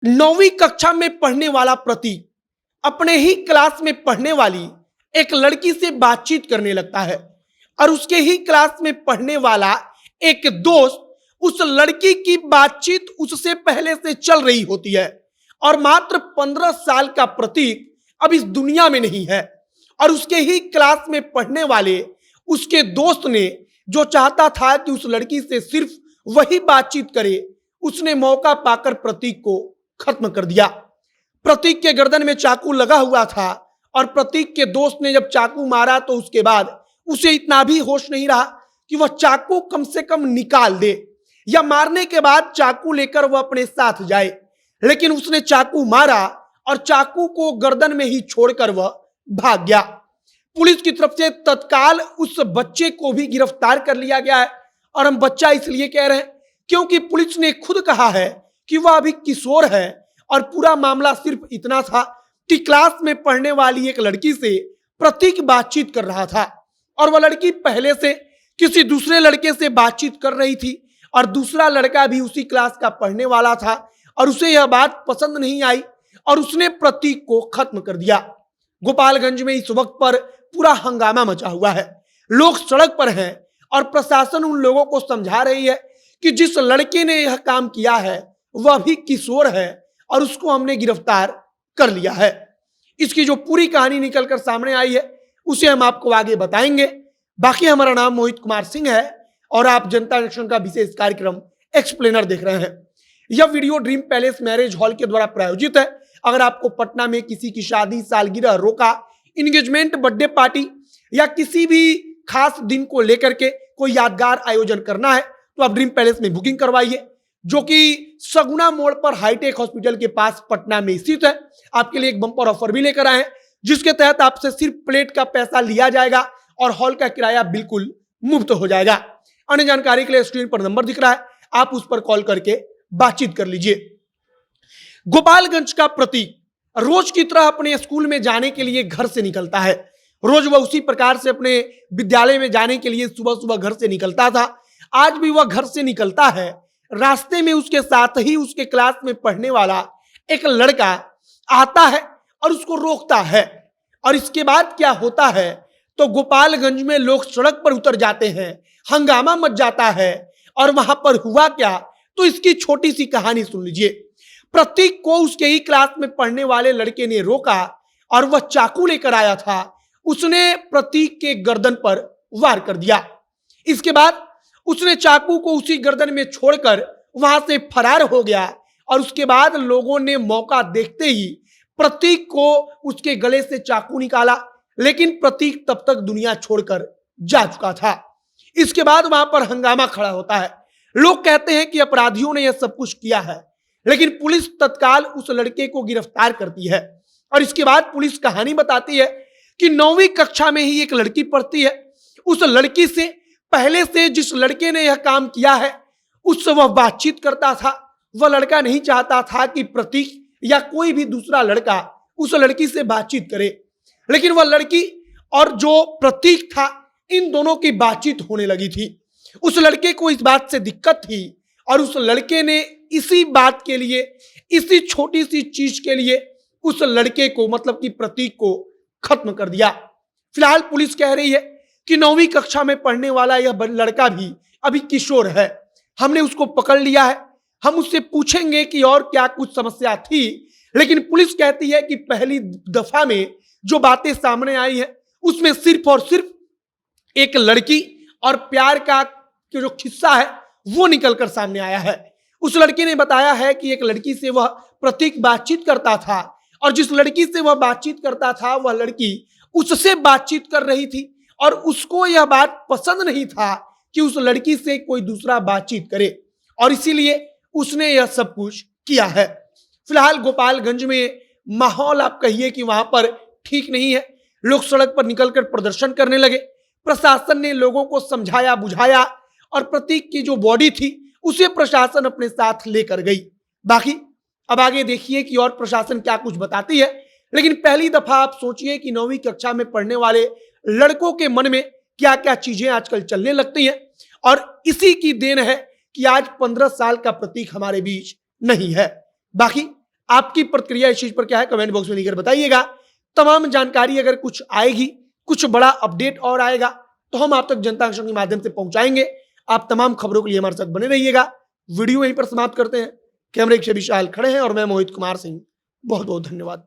9वीं कक्षा में पढ़ने वाला प्रतीक अपने ही क्लास में पढ़ने वाली एक लड़की से बातचीत करने लगता है और उसके ही क्लास में पढ़ने वाला एक दोस्त उस लड़की की बातचीत उससे पहले से चल रही होती है और मात्र 15 साल का प्रतीक अब इस दुनिया में नहीं है और उसके ही क्लास में पढ़ने वाले उसके दोस्त ने जो चाहता था कि उस लड़की से सिर्फ वही बातचीत करे, उसने मौका पाकर प्रतीक को खत्म कर दिया। प्रतीक के गर्दन में चाकू लगा हुआ था और प्रतीक के दोस्त ने जब चाकू मारा तो उसके बाद उसे इतना भी होश नहीं रहा कि वह चाकू कम से कम निकाल दे या मारने के बाद चाकू लेकर वह अपने साथ जाए, लेकिन उसने चाकू मारा और चाकू को गर्दन में ही छोड़कर वह भाग गया। पुलिस की तरफ से तत्काल उस बच्चे को भी गिरफ्तार कर लिया गया है और हम बच्चा इसलिए कह रहे हैं क्योंकि पुलिस ने खुद कहा है कि वह अभी किशोर है और पूरा मामला सिर्फ इतना था कि क्लास में पढ़ने वाली एक लड़की से प्रतीक बातचीत कर रहा था और वह लड़की पहले से किसी दूसरे लड़के से बातचीत कर रही थी और दूसरा लड़का भी उसी क्लास का पढ़ने वाला था और उसे यह बात पसंद नहीं आई और उसने प्रतीक को खत्म कर दिया। गोपालगंज में इस वक्त पर पूरा हंगामा मचा हुआ है, लोग सड़क पर हैं और प्रशासन उन लोगों को समझा रही है कि जिस लड़के ने यह काम किया है वह भी किशोर है और उसको हमने गिरफ्तार कर लिया है। इसकी जो पूरी कहानी निकलकर सामने आई है उसे हम आपको आगे बताएंगे। बाकी हमारा नाम मोहित कुमार सिंह है और आप जनता एक्शन का विशेष कार्यक्रम एक्सप्लेनर देख रहे हैं। यह video dream palace marriage hall के द्वारा प्रायोजित है। अगर आपको पटना में किसी की शादी, सालगिरह, रोका, इंगेजमेंट, बर्थडे पार्टी या किसी भी खास दिन को लेकर के कोई यादगार आयोजन करना है तो आप ड्रीम पैलेस में बुकिंग करवाइए, जो कि सगुना मोड़ पर हाईटेक हॉस्पिटल के पास पटना में स्थित है। आपके लिए एक बम्पर ऑफर भी लेकर आए हैं जिसके तहत आपसे सिर्फ प्लेट का पैसा लिया जाएगा और हॉल का किराया बिल्कुल मुफ्त हो जाएगा। अन्य जानकारी के लिए स्क्रीन पर नंबर दिख रहा है, आप उस पर कॉल करके बातचीत कर लीजिए। गोपालगंज का प्रतीक रोज की तरह अपने स्कूल में जाने के लिए घर से निकलता है। रोज वह उसी प्रकार से अपने विद्यालय में जाने के लिए सुबह सुबह घर से निकलता था। आज भी वह घर से निकलता है। रास्ते में उसके साथ ही उसके क्लास में पढ़ने वाला एक लड़का आता है और उसको रोकता है और इसके बाद क्या होता है तो गोपालगंज में लोग सड़क पर उतर जाते हैं, हंगामा मच जाता है। और वहां पर हुआ क्या तो इसकी छोटी सी कहानी सुन लीजिए। प्रतीक को उसके ही क्लास में पढ़ने वाले लड़के ने रोका और वह चाकू लेकर आया था। उसने प्रतीक के गर्दन पर वार कर दिया। इसके बाद उसने चाकू को उसी गर्दन में छोड़कर वहां से फरार हो गया और उसके बाद लोगों ने मौका देखते ही प्रतीक को उसके गले से चाकू निकाला, लेकिन प्रतीक तब तक दुनिया छोड़कर जा चुका था। इसके बाद वहां पर हंगामा खड़ा होता है। लोग कहते हैं कि अपराधियों ने यह सब कुछ किया है, लेकिन पुलिस तत्काल उस लड़के को गिरफ्तार करती है और इसके बाद पुलिस कहानी बताती है कि 9वीं कक्षा में ही एक लड़की पढ़ती है। उस लड़की से पहले से जिस लड़के ने यह काम किया है उससे वह बातचीत करता था। वह लड़का नहीं चाहता था कि प्रतीक या कोई भी दूसरा लड़का उस लड़की से बातचीत करे, लेकिन वह लड़की और जो प्रतीक था इन दोनों की बातचीत होने लगी थी। उस लड़के को इस बात से दिक्कत थी और उस लड़के ने इसी बात के लिए, इसी छोटी सी चीज के लिए उस लड़के को मतलब कि प्रतीक को खत्म कर दिया। फिलहाल पुलिस कह रही है कि 9वीं कक्षा में पढ़ने वाला यह लड़का भी अभी किशोर है। हमने उसको पकड़ लिया है, हम उससे पूछेंगे कि और क्या कुछ समस्या थी, लेकिन पुलिस कहती है कि पहली दफा में जो बातें सामने आई है उसमें सिर्फ और सिर्फ एक लड़की और प्यार का जो किस्सा है वो निकलकर सामने आया है। उस लड़के ने बताया है कि एक लड़की से वह प्रतीक बातचीत करता था और जिस लड़की से वह बातचीत करता था वह लड़की उससे बातचीत कर रही थी और उसको यह बात पसंद नहीं था कि उस लड़की से कोई दूसरा बातचीत करे और इसीलिए उसने यह सब कुछ किया है। फिलहाल गोपालगंज में माहौल आप कहिए कि वहां पर ठीक नहीं है। लोग सड़क पर निकलकर प्रदर्शन करने लगे। प्रशासन ने लोगों को समझाया बुझाया और प्रतीक की जो बॉडी थी उसे प्रशासन अपने साथ लेकर गई। बाकी अब आगे देखिए कि और प्रशासन क्या कुछ बताती है, लेकिन पहली दफा आप सोचिए कि 9वीं कक्षा में पढ़ने वाले लड़कों के मन में क्या क्या चीजें आजकल चलने लगती हैं और इसी की देन है कि आज 15 साल का प्रतीक हमारे बीच नहीं है। बाकी आपकी प्रतिक्रिया इस चीज पर क्या है, कमेंट बॉक्स में लिखकर बताइएगा। तमाम जानकारी अगर कुछ आएगी, कुछ बड़ा अपडेट और आएगा तो हम आप तक जनता आंदोलन के माध्यम से पहुंचाएंगे। आप तमाम खबरों के लिए हमारे साथ बने रहिएगा। वीडियो यहीं पर समाप्त करते हैं। कैमरे से विशाल खड़े हैं और मैं मोहित कुमार सिंह। बहुत बहुत धन्यवाद।